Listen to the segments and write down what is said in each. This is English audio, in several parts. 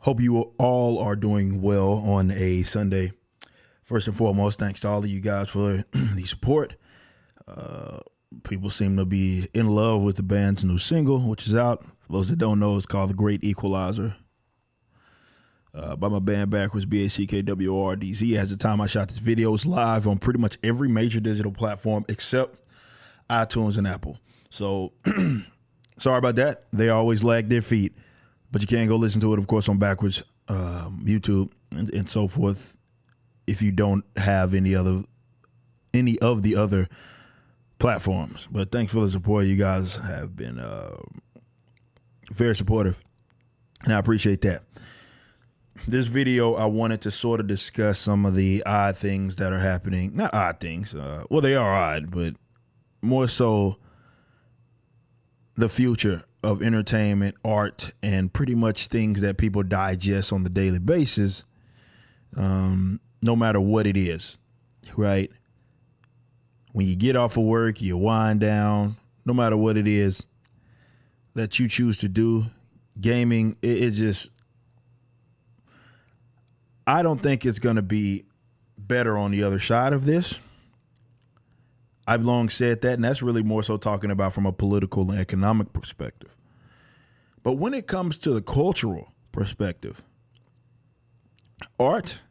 Hope you all are doing well on a Sunday. First and foremost, thanks to all of you guys for the support. People seem to be in love with the band's new single, which is out. For those that don't know, it's called The Great Equalizer. By my band Backwards, BACKWRDZ. As the time I shot this video, it's live on pretty much every major digital platform except iTunes and Apple. So sorry about that. They always lag their feet. But you can go listen to it, of course, on Backwards, YouTube, and so forth. If you don't have any of the other platforms. But thanks for the support. You guys have been very supportive, and I appreciate that. This video, I wanted to sort of discuss some of the odd things that are happening. Not odd things. Well, they are odd, but more so the future of entertainment, art, and pretty much things that people digest on the daily basis, no matter what it is, right? When you get off of work, you wind down, no matter what it is that you choose to do, gaming, it just, I don't think it's going to be better on the other side of this. I've long said that, and that's really more so talking about from a political and economic perspective. But when it comes to the cultural perspective, art,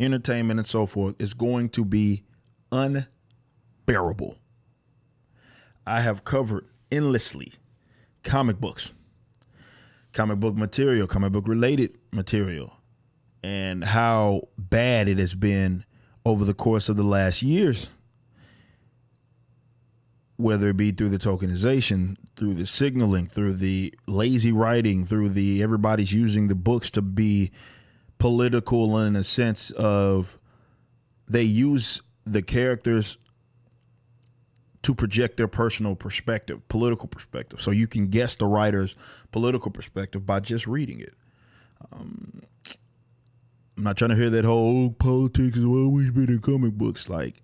entertainment, and so forth is going to be unbearable. I have covered endlessly comic books, comic book material, comic book related material, and how bad it has been over the course of the last years, whether it be through the tokenization, through the signaling, through the lazy writing, through the everybody's using the books to be political in a sense of they use the characters to project their personal perspective, political perspective. So you can guess the writer's political perspective by just reading it. I'm not trying to hear that whole politics has always been in comic books. Like,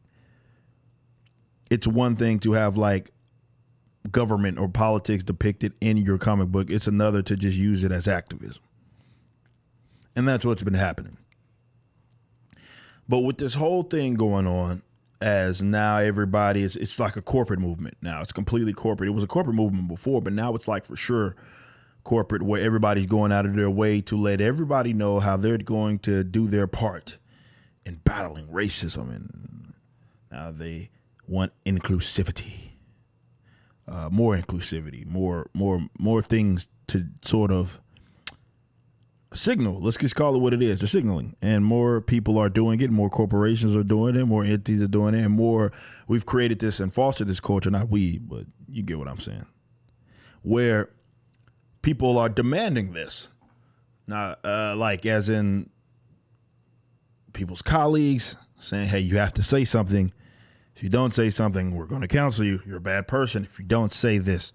it's one thing to have like government or politics depicted in your comic book. It's another to just use it as activism. And that's what's been happening. But with this whole thing going on, as now everybody is, it's like a corporate movement now. It's completely corporate. It was a corporate movement before, but now it's like for sure corporate, where everybody's going out of their way to let everybody know how they're going to do their part in battling racism. And now they want inclusivity, more inclusivity, more things to sort of signal. Let's just call it what it is. They're signaling, and more people are doing it. More corporations are doing it. More entities are doing it, and more. We've created this and fostered this culture. Not we, but you get what I'm saying. Where people are demanding this, not like as in people's colleagues saying, "Hey, you have to say something. If you don't say something, we're going to counsel you. You're a bad person if you don't say this."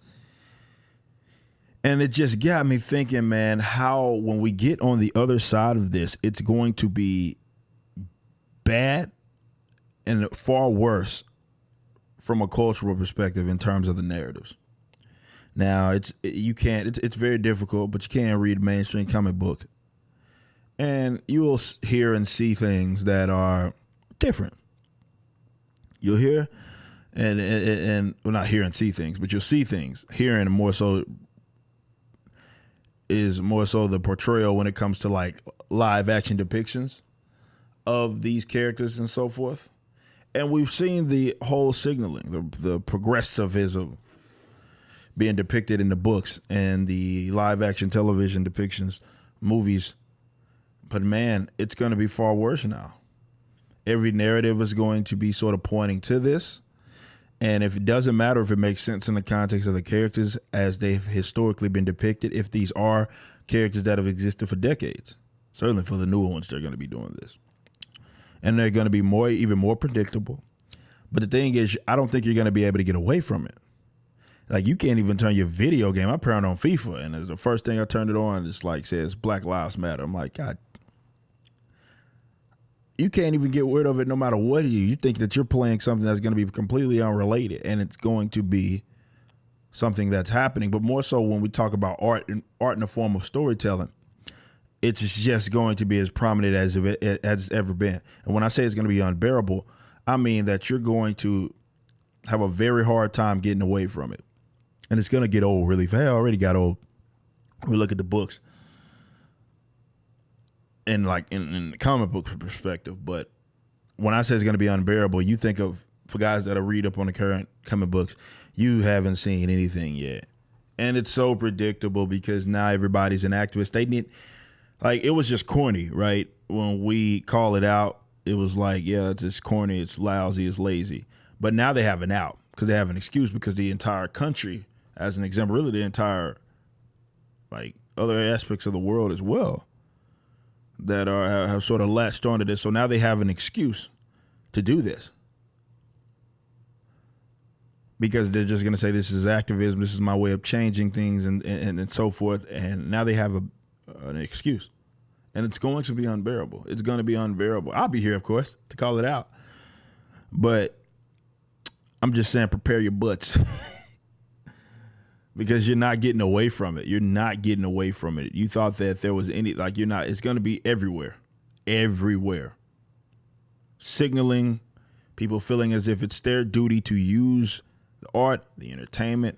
And it just got me thinking, man, how when we get on the other side of this, it's going to be bad and far worse from a cultural perspective in terms of the narratives. Now, it's very difficult, but you can read a mainstream comic book and you will hear and see things that are different. You'll hear and well, not hear and see things, but you'll see things. Hearing more so is more so the portrayal when it comes to like live action depictions of these characters and so forth. And we've seen the whole signaling, the progressivism being depicted in the books and the live action television depictions, movies. But man, it's going to be far worse now. Every narrative is going to be sort of pointing to this. And if it doesn't matter if it makes sense in the context of the characters as they've historically been depicted, if these are characters that have existed for decades, certainly for the newer ones, they're going to be doing this. And they're going to be even more predictable. But the thing is, I don't think you're going to be able to get away from it. Like, you can't even turn your video game. I parent on FIFA, and the first thing I turned it on, it's like says Black Lives Matter. I'm like, God, you can't even get rid of it no matter what you think that you're playing something that's going to be completely unrelated, and it's going to be something that's happening. But more so when we talk about art in the form of storytelling, it's just going to be as prominent as it's ever been. And when I say it's going to be unbearable, I mean that you're going to have a very hard time getting away from it. And it's going to get old really fast. It already got old. We look at the books and like in the comic book perspective. But when I say it's going to be unbearable, you think of, for guys that are read up on the current comic books, you haven't seen anything yet. And it's so predictable because now everybody's an activist. They need, like, it was just corny, right? When we call it out, it was like, yeah, it's just corny, it's lousy, it's lazy. But now they have an out because they have an excuse, because the entire country, as an example, really the entire, like, other aspects of the world as well, that have sort of latched onto this. So now they have an excuse to do this, because they're just going to say this is activism, this is my way of changing things, and so forth. And now they have an excuse, and it's going to be unbearable. It's going to be unbearable. I'll be here, of course, to call it out, but I'm just saying, prepare your butts. Because you're not getting away from it. You're not getting away from it. You thought that there was any, like, you're not. It's going to be everywhere. Everywhere. Signaling, people feeling as if it's their duty to use the art, the entertainment,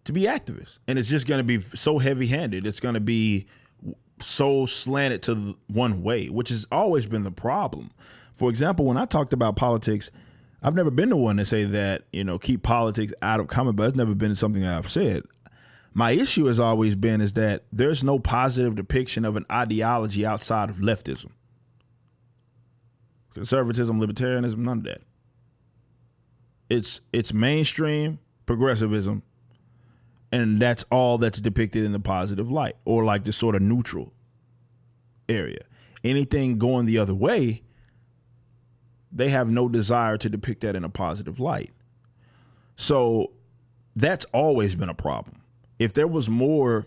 to be activists. And it's just going to be so heavy-handed. It's going to be so slanted to one way, which has always been the problem. For example, when I talked about politics, I've never been the one to say that, keep politics out of comic books. That's never been something that I've said. My issue has always been is that there's no positive depiction of an ideology outside of leftism. Conservatism, libertarianism, none of that. It's mainstream progressivism, and that's all that's depicted in the positive light, or like the sort of neutral area. Anything going the other way, they have no desire to depict that in a positive light. So that's always been a problem. If there was more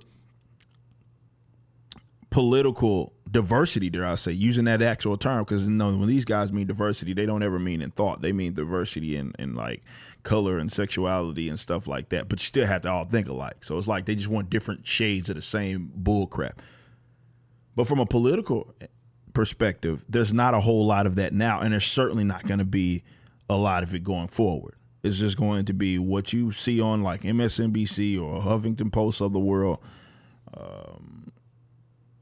political diversity, dare I say, using that actual term, because when these guys mean diversity, they don't ever mean in thought. They mean diversity in like color and sexuality and stuff like that. But you still have to all think alike. So it's like they just want different shades of the same bull crap. But from a political perspective, there's not a whole lot of that now, and there's certainly not going to be a lot of it going forward. It's just going to be what you see on like MSNBC or Huffington Post of the world,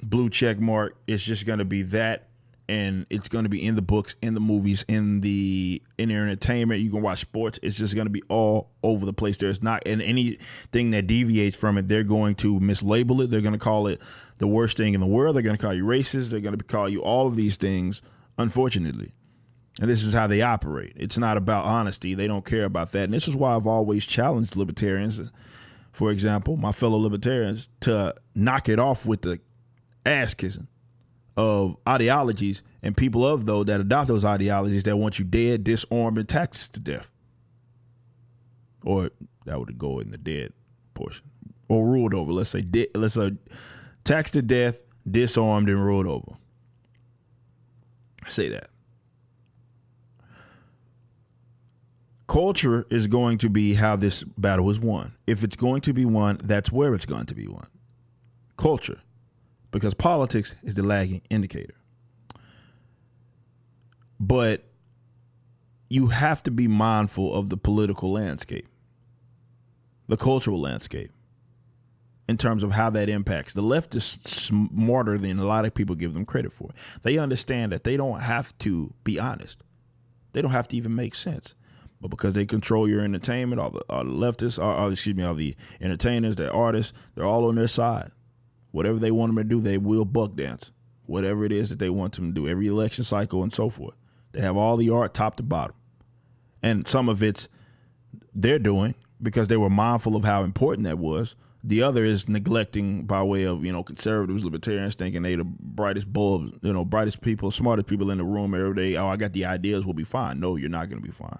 blue check mark. It's just going to be that, and it's going to be in the books, in the movies, in your entertainment. You can watch sports. It's just going to be all over the place. There's not, and anything that deviates from it, they're going to mislabel it. They're going to call it the worst thing in the world. They're going to call you racist. They're going to call you all of these things, unfortunately. And this is how they operate. It's not about honesty. They don't care about that. And this is why I've always challenged libertarians, for example, my fellow libertarians, to knock it off with the ass kissing of ideologies and people of those that adopt those ideologies that want you dead, disarmed, and taxed to death. Or that would go in the dead portion. Or ruled over. Let's say taxed to death, disarmed, and ruled over. Say that. Culture is going to be how this battle is won. If it's going to be won, that's where it's going to be won. Culture. Because politics is the lagging indicator. But you have to be mindful of the political landscape, the cultural landscape, in terms of how that impacts. The left is smarter than a lot of people give them credit for. They understand that they don't have to be honest. They don't have to even make sense. But because they control your entertainment, all the leftists, all the entertainers, the artists, they're all on their side. Whatever they want them to do, they will buck dance. Whatever it is that they want them to do, every election cycle and so forth. They have all the art top to bottom. And some of it's they're doing because they were mindful of how important that was. The other is neglecting by way of, conservatives, libertarians, thinking they the brightest bulbs, brightest people, smartest people in the room every day. Oh, I got the ideas, we'll be fine. No, you're not going to be fine.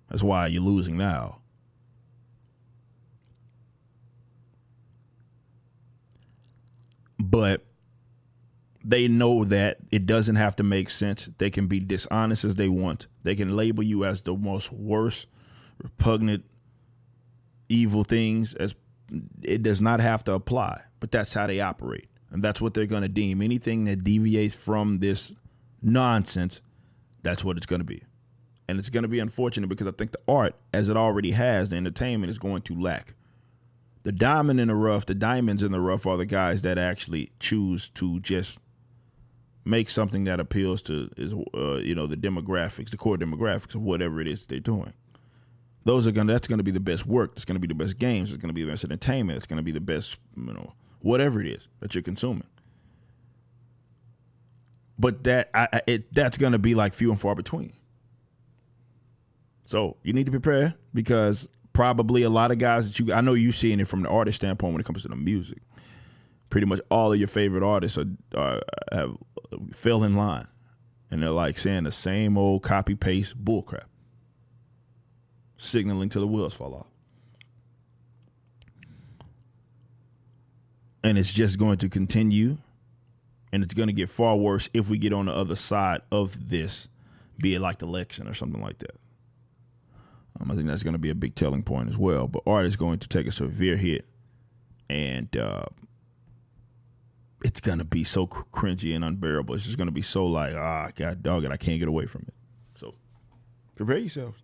That's why you're losing now. But they know that it doesn't have to make sense. They can be dishonest as they want. They can label you as the most worst, repugnant, evil things as It does not have to apply, but that's how they operate. And that's what they're going to deem. Anything that deviates from this nonsense, that's what it's going to be. And it's going to be unfortunate because I think the art, as it already has, the entertainment is going to lack. The diamonds in the rough are the guys that actually choose to just make something that appeals to the demographics, the core demographics of whatever it is they're doing. That's going to be the best work. It's going to be the best games. It's going to be the best entertainment. It's going to be the best, whatever it is that you're consuming. But that's going to be like few and far between. So you need to prepare because probably a lot of guys I know you're seeing it from the artist standpoint when it comes to the music. Pretty much all of your favorite artists have fell in line, and they're like saying the same old copy paste bullcrap, signaling till the wheels fall off. And it's just going to continue, and it's going to get far worse if we get on the other side of this, be it like the election or something like that. I think that's going to be a big telling point as well. But art is going to take a severe hit, and it's going to be so cringy and unbearable. It's just going to be so like, God dog it, I can't get away from it. So prepare yourselves.